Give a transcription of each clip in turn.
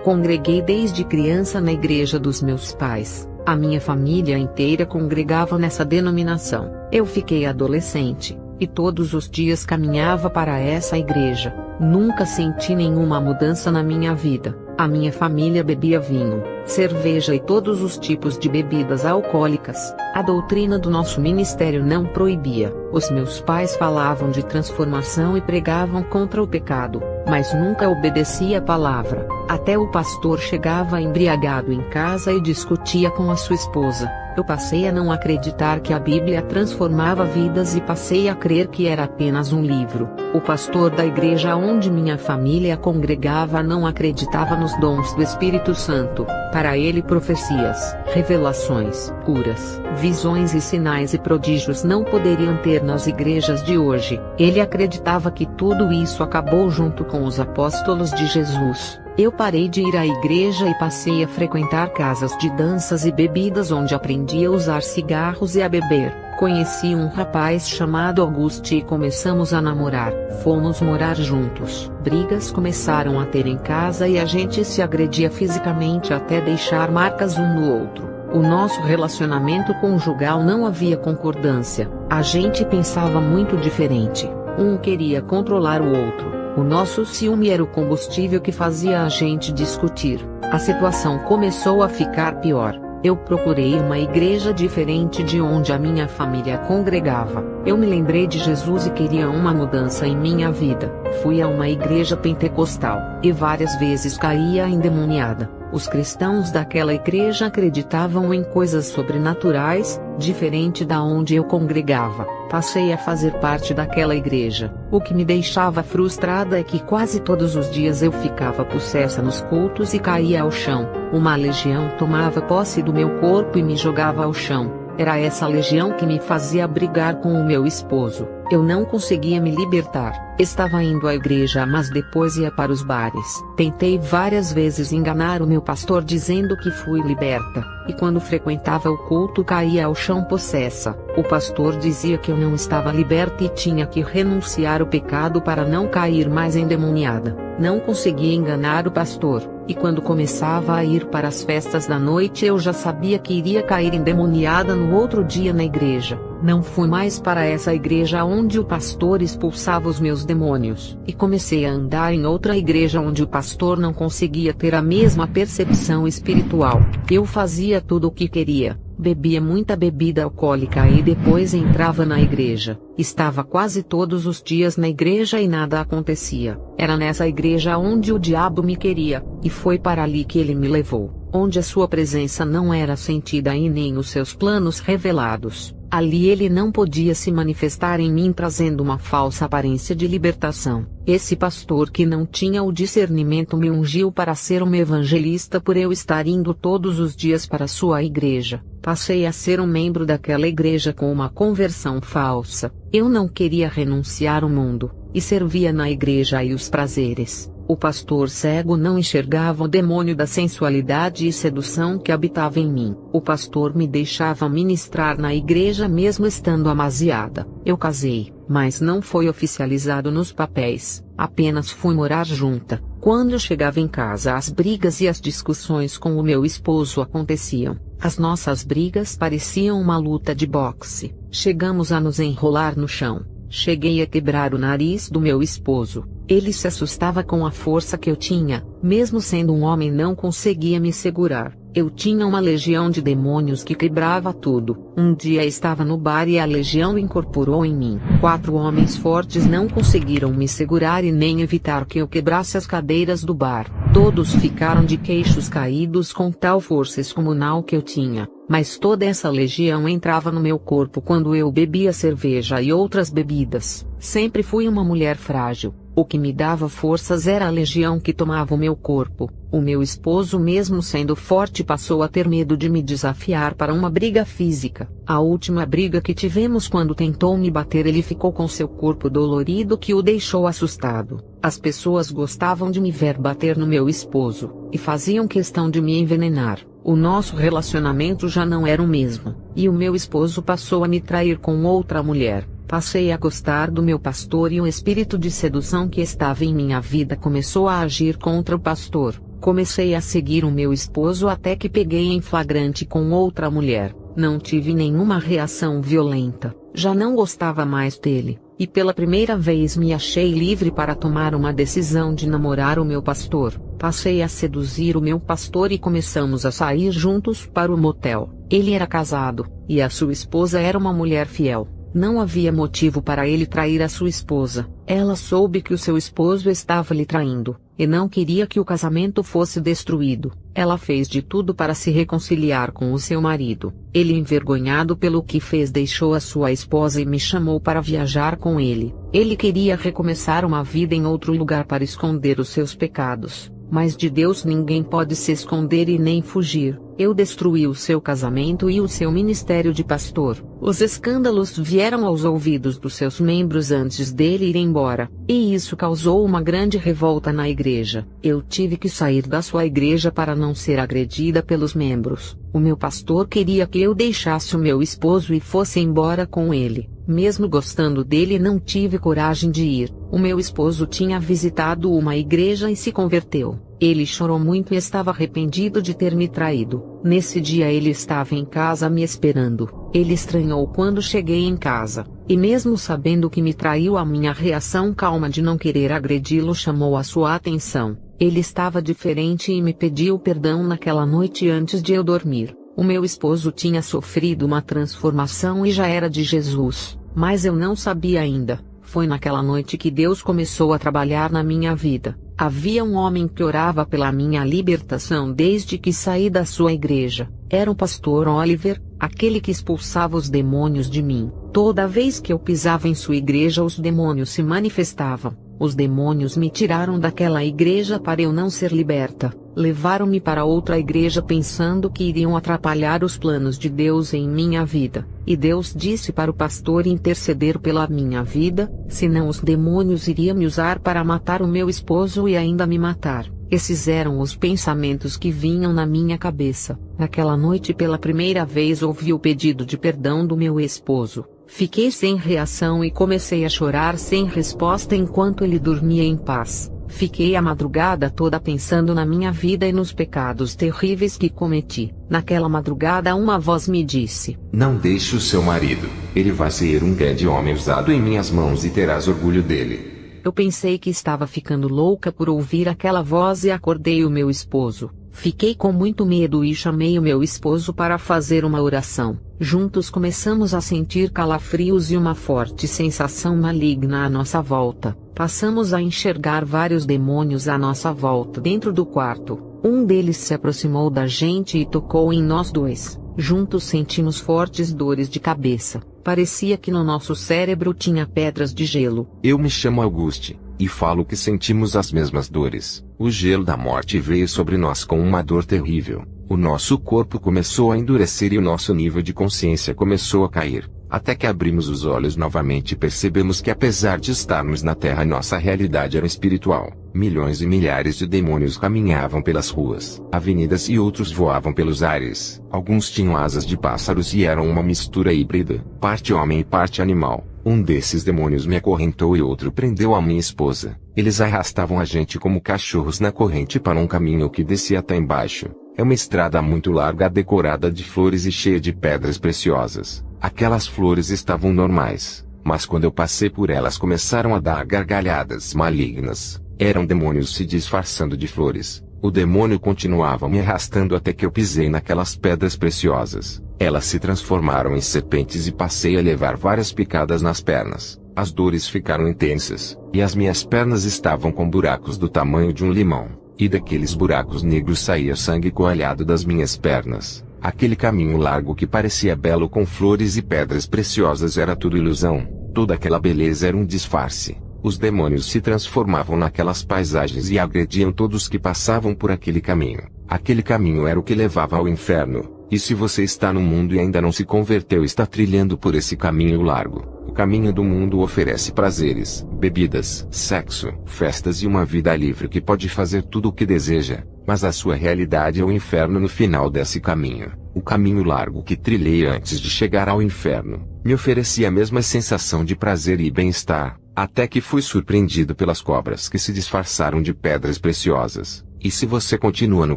Congreguei desde criança na igreja dos meus pais. A minha família inteira congregava nessa denominação. Eu fiquei adolescente, e todos os dias caminhava para essa igreja. Nunca senti nenhuma mudança na minha vida. A minha família bebia vinho, cerveja e todos os tipos de bebidas alcoólicas. A doutrina do nosso ministério não proibia. Os meus pais falavam de transformação e pregavam contra o pecado, mas nunca obedecia a palavra. Até o pastor chegava embriagado em casa e discutia com a sua esposa. Eu passei a não acreditar que a Bíblia transformava vidas e passei a crer que era apenas um livro. O pastor da igreja onde minha família congregava não acreditava nos dons do Espírito Santo. Para ele, profecias, revelações, curas, visões e sinais e prodígios não poderiam ter nas igrejas de hoje. Ele acreditava que tudo isso acabou junto com os apóstolos de Jesus. Eu parei de ir à igreja e passei a frequentar casas de danças e bebidas onde aprendi a usar cigarros e a beber. Conheci um rapaz chamado Augusto e começamos a namorar. Fomos morar juntos. Brigas começaram a ter em casa e a gente se agredia fisicamente até deixar marcas um no outro. O nosso relacionamento conjugal não havia concordância. A gente pensava muito diferente. Um queria controlar o outro. O nosso ciúme era o combustível que fazia a gente discutir. A situação começou a ficar pior. Eu procurei uma igreja diferente de onde a minha família congregava. Eu me lembrei de Jesus e queria uma mudança em minha vida. Fui a uma igreja pentecostal, e várias vezes caía endemoniada. Os cristãos daquela igreja acreditavam em coisas sobrenaturais, diferente da onde eu congregava. Passei a fazer parte daquela igreja. O que me deixava frustrada é que quase todos os dias eu ficava possessa nos cultos e caía ao chão. Uma legião tomava posse do meu corpo e me jogava ao chão. Era essa legião que me fazia brigar com o meu esposo. Eu não conseguia me libertar. Estava indo à igreja, mas depois ia para os bares. Tentei várias vezes enganar o meu pastor dizendo que fui liberta, e quando frequentava o culto caía ao chão possessa. O pastor dizia que eu não estava liberta e tinha que renunciar ao pecado para não cair mais endemoniada. Não conseguia enganar o pastor, e quando começava a ir para as festas da noite eu já sabia que iria cair endemoniada no outro dia na igreja. Não fui mais para essa igreja onde o pastor expulsava os meus demônios, e comecei a andar em outra igreja onde o pastor não conseguia ter a mesma percepção espiritual. Eu fazia tudo o que queria. Bebia muita bebida alcoólica e depois entrava na igreja. Estava quase todos os dias na igreja e nada acontecia. Era nessa igreja onde o diabo me queria, e foi para ali que ele me levou, onde a sua presença não era sentida e nem os seus planos revelados. Ali ele não podia se manifestar em mim trazendo uma falsa aparência de libertação. Esse pastor que não tinha o discernimento me ungiu para ser um evangelista por eu estar indo todos os dias para sua igreja. Passei a ser um membro daquela igreja com uma conversão falsa. Eu não queria renunciar ao mundo, e servia na igreja e os prazeres. O pastor cego não enxergava o demônio da sensualidade e sedução que habitava em mim. O pastor me deixava ministrar na igreja mesmo estando amaziada. Eu casei, mas não foi oficializado nos papéis, apenas fui morar junta. Quando eu chegava em casa, as brigas e as discussões com o meu esposo aconteciam. As nossas brigas pareciam uma luta de boxe. Chegamos a nos enrolar no chão. Cheguei a quebrar o nariz do meu esposo. Ele se assustava com a força que eu tinha. Mesmo sendo um homem, não conseguia me segurar. Eu tinha uma legião de demônios que quebrava tudo. Um dia estava no bar e a legião incorporou em mim. 4 homens fortes não conseguiram me segurar e nem evitar que eu quebrasse as cadeiras do bar. Todos ficaram de queixos caídos com tal força excomunal que eu tinha. Mas toda essa legião entrava no meu corpo quando eu bebia cerveja e outras bebidas. Sempre fui uma mulher frágil. O que me dava forças era a legião que tomava o meu corpo. O meu esposo, mesmo sendo forte, passou a ter medo de me desafiar para uma briga física. A última briga que tivemos, quando tentou me bater, ele ficou com seu corpo dolorido que o deixou assustado. As pessoas gostavam de me ver bater no meu esposo, e faziam questão de me envenenar. O nosso relacionamento já não era o mesmo, e o meu esposo passou a me trair com outra mulher. Passei a gostar do meu pastor e o espírito de sedução que estava em minha vida começou a agir contra o pastor. Comecei a seguir o meu esposo até que peguei em flagrante com outra mulher. Não tive nenhuma reação violenta, já não gostava mais dele, e pela primeira vez me achei livre para tomar uma decisão de namorar o meu pastor. Passei a seduzir o meu pastor e começamos a sair juntos para o motel. Ele era casado, e a sua esposa era uma mulher fiel. Não havia motivo para ele trair a sua esposa. Ela soube que o seu esposo estava lhe traindo, e não queria que o casamento fosse destruído. Ela fez de tudo para se reconciliar com o seu marido. Ele, envergonhado pelo que fez, deixou a sua esposa e me chamou para viajar com ele. Ele queria recomeçar uma vida em outro lugar para esconder os seus pecados. Mas de Deus ninguém pode se esconder e nem fugir. Eu destruí o seu casamento e o seu ministério de pastor. Os escândalos vieram aos ouvidos dos seus membros antes dele ir embora, e isso causou uma grande revolta na igreja. Eu tive que sair da sua igreja para não ser agredida pelos membros. O meu pastor queria que eu deixasse o meu esposo e fosse embora com ele. Mesmo gostando dele, não tive coragem de ir. O meu esposo tinha visitado uma igreja e se converteu. Ele chorou muito e estava arrependido de ter me traído. Nesse dia ele estava em casa me esperando. Ele estranhou quando cheguei em casa, e mesmo sabendo que me traiu, a minha reação calma de não querer agredi-lo chamou a sua atenção. Ele estava diferente e me pediu perdão naquela noite antes de eu dormir. O meu esposo tinha sofrido uma transformação e já era de Jesus, mas eu não sabia ainda. Foi naquela noite que Deus começou a trabalhar na minha vida. Havia um homem que orava pela minha libertação desde que saí da sua igreja. Era o pastor Oliver, aquele que expulsava os demônios de mim. Toda vez que eu pisava em sua igreja, os demônios se manifestavam. Os demônios me tiraram daquela igreja para eu não ser liberta. Levaram-me para outra igreja pensando que iriam atrapalhar os planos de Deus em minha vida. E Deus disse para o pastor interceder pela minha vida, senão os demônios iriam me usar para matar o meu esposo e ainda me matar. Esses eram os pensamentos que vinham na minha cabeça. Naquela noite, pela primeira vez, ouvi o pedido de perdão do meu esposo. Fiquei sem reação e comecei a chorar sem resposta enquanto ele dormia em paz. Fiquei a madrugada toda pensando na minha vida e nos pecados terríveis que cometi. Naquela madrugada uma voz me disse: "Não deixe o seu marido. Ele vai ser um grande homem usado em minhas mãos e terás orgulho dele." Eu pensei que estava ficando louca por ouvir aquela voz e acordei o meu esposo. Fiquei com muito medo e chamei o meu esposo para fazer uma oração. Juntos começamos a sentir calafrios e uma forte sensação maligna à nossa volta. Passamos a enxergar vários demônios à nossa volta dentro do quarto. Um deles se aproximou da gente e tocou em nós dois. Juntos sentimos fortes dores de cabeça. Parecia que no nosso cérebro tinha pedras de gelo. Eu me chamo Auguste, e falo que sentimos as mesmas dores. O gelo da morte veio sobre nós com uma dor terrível. O nosso corpo começou a endurecer e o nosso nível de consciência começou a cair. Até que abrimos os olhos novamente e percebemos que, apesar de estarmos na Terra, nossa realidade era espiritual. Milhões e milhares de demônios caminhavam pelas ruas, avenidas e outros voavam pelos ares. Alguns tinham asas de pássaros e eram uma mistura híbrida, parte homem e parte animal. Um desses demônios me acorrentou e outro prendeu a minha esposa. Eles arrastavam a gente como cachorros na corrente para um caminho que descia até embaixo. É uma estrada muito larga decorada de flores e cheia de pedras preciosas. Aquelas flores estavam normais, mas quando eu passei por elas começaram a dar gargalhadas malignas. Eram demônios se disfarçando de flores. O demônio continuava me arrastando até que eu pisei naquelas pedras preciosas. Elas se transformaram em serpentes e passei a levar várias picadas nas pernas. As dores ficaram intensas, e as minhas pernas estavam com buracos do tamanho de um limão. E daqueles buracos negros saía sangue coalhado das minhas pernas. Aquele caminho largo que parecia belo com flores e pedras preciosas era tudo ilusão. Toda aquela beleza era um disfarce. Os demônios se transformavam naquelas paisagens e agrediam todos que passavam por aquele caminho. Aquele caminho era o que levava ao inferno. E se você está no mundo e ainda não se converteu, está trilhando por esse caminho largo. O caminho do mundo oferece prazeres, bebidas, sexo, festas e uma vida livre que pode fazer tudo o que deseja. Mas a sua realidade é o inferno no final desse caminho. O caminho largo que trilhei antes de chegar ao inferno me oferecia a mesma sensação de prazer e bem-estar, até que fui surpreendido pelas cobras que se disfarçaram de pedras preciosas. E se você continua no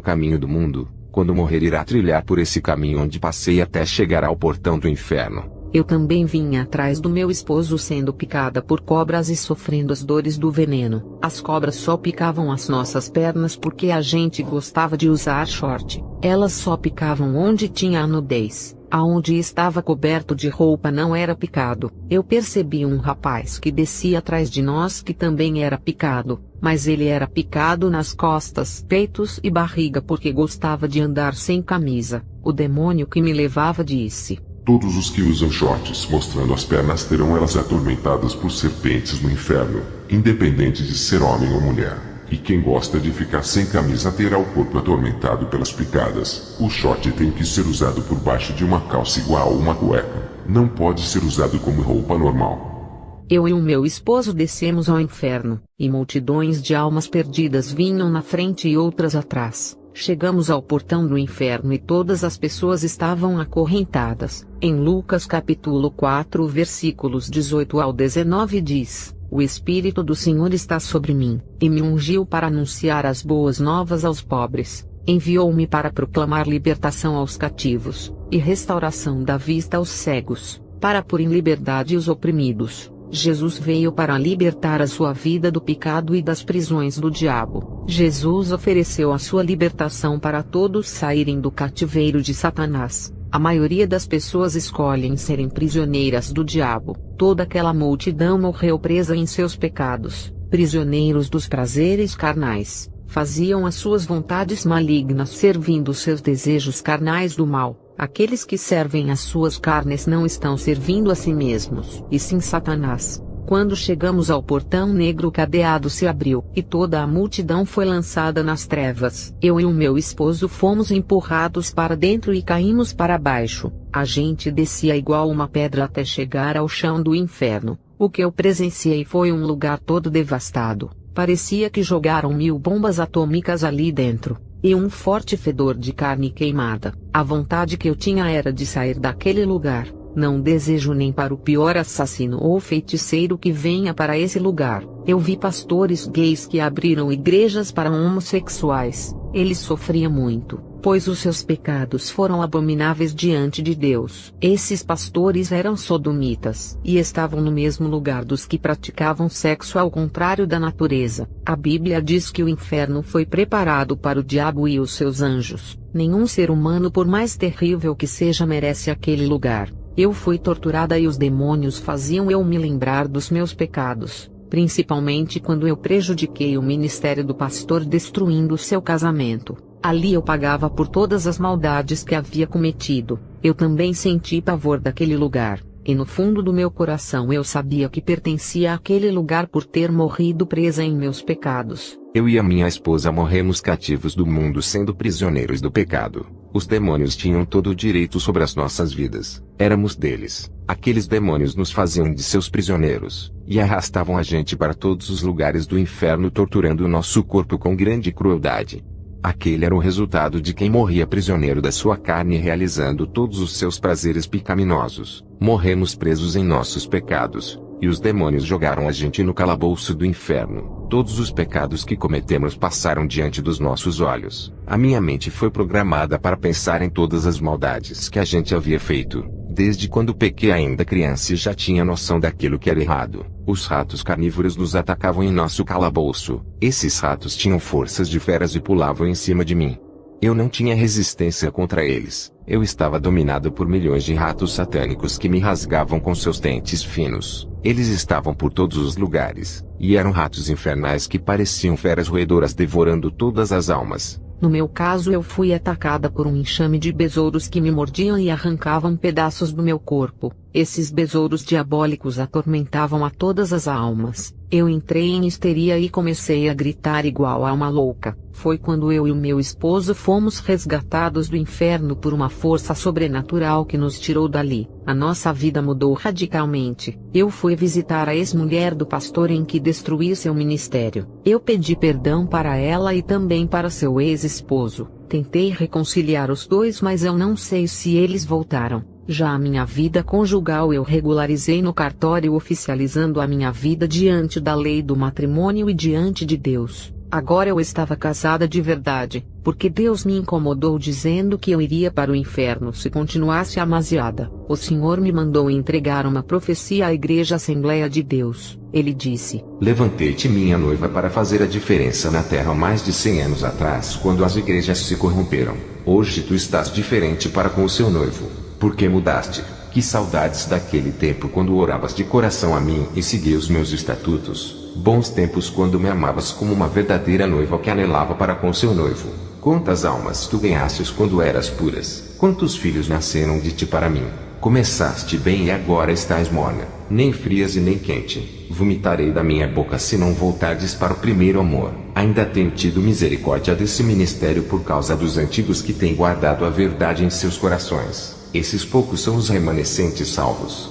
caminho do mundo, quando morrer irá trilhar por esse caminho onde passei até chegar ao portão do inferno. Eu também vinha atrás do meu esposo sendo picada por cobras e sofrendo as dores do veneno. As cobras só picavam as nossas pernas porque a gente gostava de usar short. Elas só picavam onde tinha a nudez. Aonde estava coberto de roupa não era picado. Eu percebi um rapaz que descia atrás de nós que também era picado, mas ele era picado nas costas, peitos e barriga porque gostava de andar sem camisa. O demônio que me levava disse: todos os que usam shorts mostrando as pernas terão elas atormentadas por serpentes no inferno, independente de ser homem ou mulher. E quem gosta de ficar sem camisa terá o corpo atormentado pelas picadas. O short tem que ser usado por baixo de uma calça igual a uma cueca. Não pode ser usado como roupa normal. Eu e o meu esposo descemos ao inferno, e multidões de almas perdidas vinham na frente e outras atrás. Chegamos ao portão do inferno e todas as pessoas estavam acorrentadas. Em Lucas capítulo 4 versículos 18 ao 19 diz: o Espírito do Senhor está sobre mim, e me ungiu para anunciar as boas novas aos pobres. Enviou-me para proclamar libertação aos cativos, e restauração da vista aos cegos, para pôr em liberdade os oprimidos. Jesus veio para libertar a sua vida do pecado e das prisões do diabo. Jesus ofereceu a sua libertação para todos saírem do cativeiro de Satanás. A maioria das pessoas escolhem serem prisioneiras do diabo. Toda aquela multidão morreu presa em seus pecados, prisioneiros dos prazeres carnais. Faziam as suas vontades malignas servindo seus desejos carnais do mal. Aqueles que servem as suas carnes não estão servindo a si mesmos, e sim Satanás. Quando chegamos ao portão negro, o cadeado se abriu, e toda a multidão foi lançada nas trevas. Eu e o meu esposo fomos empurrados para dentro e caímos para baixo. A gente descia igual uma pedra até chegar ao chão do inferno. O que eu presenciei foi um lugar todo devastado. Parecia que jogaram 1000 bombas atômicas ali dentro. E um forte fedor de carne queimada. A vontade que eu tinha era de sair daquele lugar. Não desejo nem para o pior assassino ou feiticeiro que venha para esse lugar. Eu vi pastores gays que abriram igrejas para homossexuais. Eles sofriam muito, pois os seus pecados foram abomináveis diante de Deus. Esses pastores eram sodomitas e estavam no mesmo lugar dos que praticavam sexo ao contrário da natureza. A Bíblia diz que o inferno foi preparado para o diabo e os seus anjos. Nenhum ser humano, por mais terrível que seja, merece aquele lugar. Eu fui torturada e os demônios faziam eu me lembrar dos meus pecados, principalmente quando eu prejudiquei o ministério do pastor destruindo seu casamento. Ali eu pagava por todas as maldades que havia cometido. Eu também senti pavor daquele lugar, e no fundo do meu coração eu sabia que pertencia àquele lugar por ter morrido presa em meus pecados. Eu e a minha esposa morremos cativos do mundo sendo prisioneiros do pecado. Os demônios tinham todo o direito sobre as nossas vidas. Éramos deles. Aqueles demônios nos faziam de seus prisioneiros, e arrastavam a gente para todos os lugares do inferno, torturando o nosso corpo com grande crueldade. Aquele era o resultado de quem morria prisioneiro da sua carne, realizando todos os seus prazeres pecaminosos. Morremos presos em nossos pecados, e os demônios jogaram a gente no calabouço do inferno. Todos os pecados que cometemos passaram diante dos nossos olhos. A minha mente foi programada para pensar em todas as maldades que a gente havia feito. Desde quando pequei ainda criança e já tinha noção daquilo que era errado. Os ratos carnívoros nos atacavam em nosso calabouço. Esses ratos tinham forças de feras e pulavam em cima de mim. Eu não tinha resistência contra eles. Eu estava dominado por milhões de ratos satânicos que me rasgavam com seus dentes finos. Eles estavam por todos os lugares, e eram ratos infernais que pareciam feras roedoras devorando todas as almas. No meu caso, eu fui atacada por um enxame de besouros que me mordiam e arrancavam pedaços do meu corpo. Esses besouros diabólicos atormentavam a todas as almas. Eu entrei em histeria e comecei a gritar igual a uma louca. Foi quando eu e o meu esposo fomos resgatados do inferno por uma força sobrenatural que nos tirou dali. A nossa vida mudou radicalmente. Eu fui visitar a ex-mulher do pastor em que destruí seu ministério. Eu pedi perdão para ela e também para seu ex-esposo. Tentei reconciliar os dois, mas eu não sei se eles voltaram. Já a minha vida conjugal eu regularizei no cartório, oficializando a minha vida diante da lei do matrimônio e diante de Deus. Agora eu estava casada de verdade, porque Deus me incomodou dizendo que eu iria para o inferno se continuasse amasiada. O Senhor me mandou entregar uma profecia à Igreja Assembleia de Deus. Ele disse: Levantei-te, minha noiva, para fazer a diferença na terra mais de 100 anos atrás, quando as igrejas se corromperam. Hoje tu estás diferente para com o seu noivo. Por que mudaste? Que saudades daquele tempo quando oravas de coração a mim e seguia os meus estatutos. Bons tempos quando me amavas como uma verdadeira noiva que anelava para com seu noivo. Quantas almas tu ganhastes quando eras puras? Quantos filhos nasceram de ti para mim? Começaste bem e agora estás morna, nem frias e nem quente. Vomitarei da minha boca se não voltardes para o primeiro amor. Ainda tenho tido misericórdia desse ministério por causa dos antigos que têm guardado a verdade em seus corações. Esses poucos são os remanescentes salvos.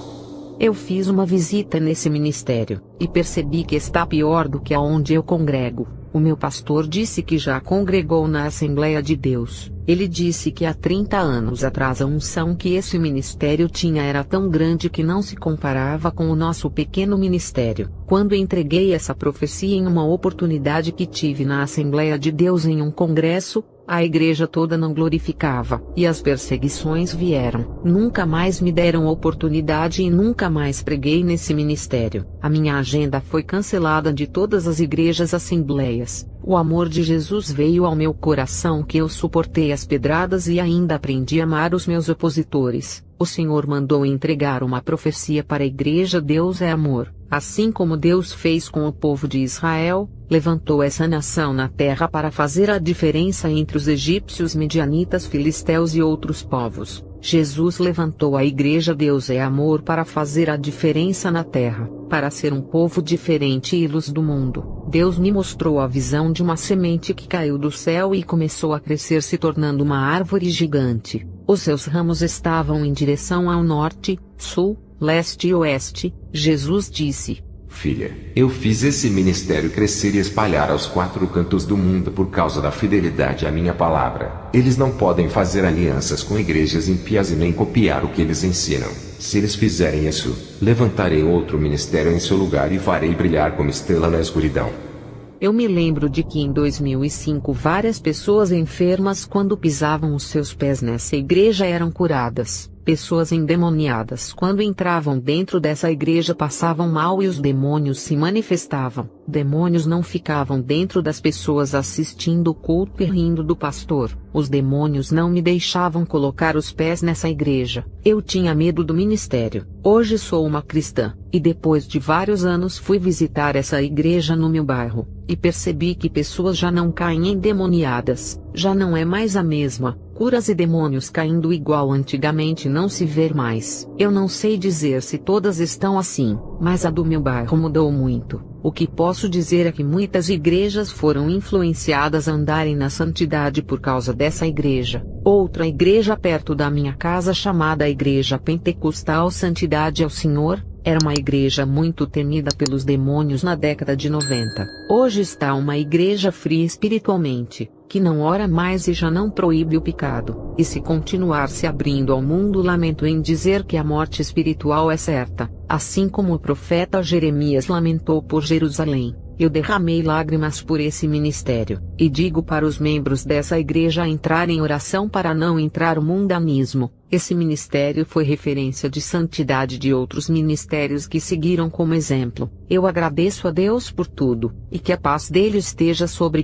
Eu fiz uma visita nesse ministério, e percebi que está pior do que aonde eu congrego. O meu pastor disse que já congregou na Assembleia de Deus. Ele disse que há 30 anos atrás a unção que esse ministério tinha era tão grande que não se comparava com o nosso pequeno ministério. Quando entreguei essa profecia em uma oportunidade que tive na Assembleia de Deus em um congresso, a igreja toda não glorificava, e as perseguições vieram. Nunca mais me deram oportunidade e nunca mais preguei nesse ministério. A minha agenda foi cancelada de todas as igrejas assembleias. O amor de Jesus veio ao meu coração que eu suportei as pedradas e ainda aprendi a amar os meus opositores. O Senhor mandou entregar uma profecia para a igreja. Deus é amor. Assim como Deus fez com o povo de Israel, levantou essa nação na terra para fazer a diferença entre os egípcios, medianitas, filisteus e outros povos. Jesus levantou a igreja Deus é amor para fazer a diferença na terra, para ser um povo diferente e luz do mundo. Deus me mostrou a visão de uma semente que caiu do céu e começou a crescer, se tornando uma árvore gigante. Os seus ramos estavam em direção ao norte, sul, leste e oeste. Jesus disse: Filha, eu fiz esse ministério crescer e espalhar aos 4 cantos do mundo por causa da fidelidade à minha palavra. Eles não podem fazer alianças com igrejas ímpias e nem copiar o que eles ensinam. Se eles fizerem isso, levantarei outro ministério em seu lugar e farei brilhar como estrela na escuridão. Eu me lembro de que em 2005 várias pessoas enfermas, quando pisavam os seus pés nessa igreja, eram curadas. Pessoas endemoniadas, quando entravam dentro dessa igreja, passavam mal e os demônios se manifestavam. Demônios não ficavam dentro das pessoas assistindo o culto e rindo do pastor. Os demônios não me deixavam colocar os pés nessa igreja. Eu tinha medo do ministério. Hoje sou uma cristã, e depois de vários anos fui visitar essa igreja no meu bairro, e percebi que pessoas já não caem endemoniadas. Já não é mais a mesma. Curas e demônios caindo igual antigamente não se vê mais. Eu não sei dizer se todas estão assim, mas a do meu bairro mudou muito. O que posso dizer é que muitas igrejas foram influenciadas a andarem na santidade por causa dessa igreja. Outra igreja perto da minha casa, chamada Igreja Pentecostal Santidade ao Senhor, era uma igreja muito temida pelos demônios na década de 90. Hoje está uma igreja fria espiritualmente, que não ora mais e já não proíbe o pecado. E se continuar se abrindo ao mundo, lamento em dizer que a morte espiritual é certa. Assim como o profeta Jeremias lamentou por Jerusalém, eu derramei lágrimas por esse ministério, e digo para os membros dessa igreja entrar em oração para não entrar o mundanismo. Esse ministério foi referência de santidade de outros ministérios que seguiram como exemplo. Eu agradeço a Deus por tudo, e que a paz dele esteja sobre